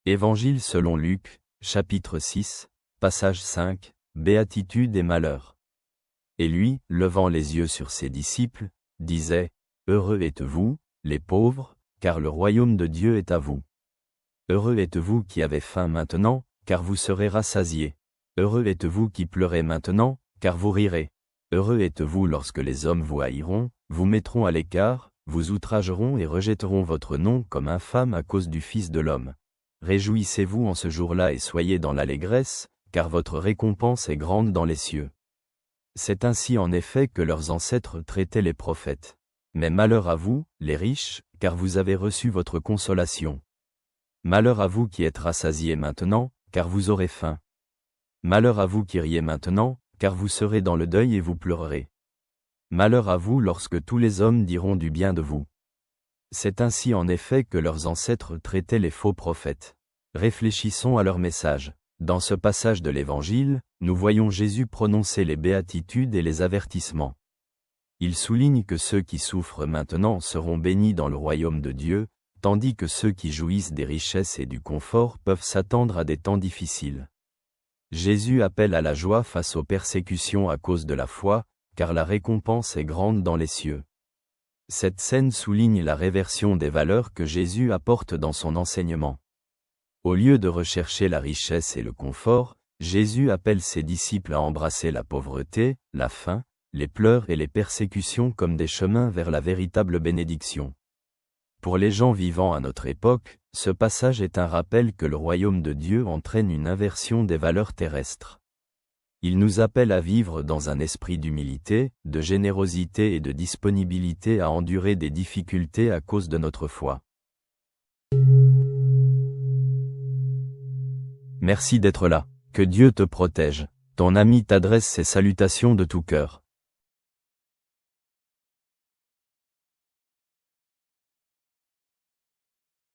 Évangile selon Luc, chapitre 6, passage 5, Béatitude et malheur. Et lui, levant les yeux sur ses disciples, disait, Heureux êtes-vous, les pauvres, car le royaume de Dieu est à vous. Heureux êtes-vous qui avez faim maintenant, car vous serez rassasiés. Heureux êtes-vous qui pleurez maintenant, car vous rirez. Heureux êtes-vous lorsque les hommes vous haïront, vous mettront à l'écart, vous outrageront et rejetteront votre nom comme infâme à cause du Fils de l'homme. Réjouissez-vous en ce jour-là et soyez dans l'allégresse, car votre récompense est grande dans les cieux. C'est ainsi en effet que leurs ancêtres traitaient les prophètes. Mais malheur à vous, les riches, car vous avez reçu votre consolation. Malheur à vous qui êtes rassasiés maintenant, car vous aurez faim. Malheur à vous qui riez maintenant, car vous serez dans le deuil et vous pleurerez. Malheur à vous lorsque tous les hommes diront du bien de vous. C'est ainsi en effet que leurs ancêtres traitaient les faux prophètes. Réfléchissons à leur message. Dans ce passage de l'Évangile, nous voyons Jésus prononcer les béatitudes et les avertissements. Il souligne que ceux qui souffrent maintenant seront bénis dans le royaume de Dieu, tandis que ceux qui jouissent des richesses et du confort peuvent s'attendre à des temps difficiles. Jésus appelle à la joie face aux persécutions à cause de la foi, car la récompense est grande dans les cieux. Cette scène souligne la réversion des valeurs que Jésus apporte dans son enseignement. Au lieu de rechercher la richesse et le confort, Jésus appelle ses disciples à embrasser la pauvreté, la faim, les pleurs et les persécutions comme des chemins vers la véritable bénédiction. Pour les gens vivant à notre époque, ce passage est un rappel que le royaume de Dieu entraîne une inversion des valeurs terrestres. Il nous appelle à vivre dans un esprit d'humilité, de générosité et de disponibilité à endurer des difficultés à cause de notre foi. Merci d'être là. Que Dieu te protège. Ton ami t'adresse ses salutations de tout cœur.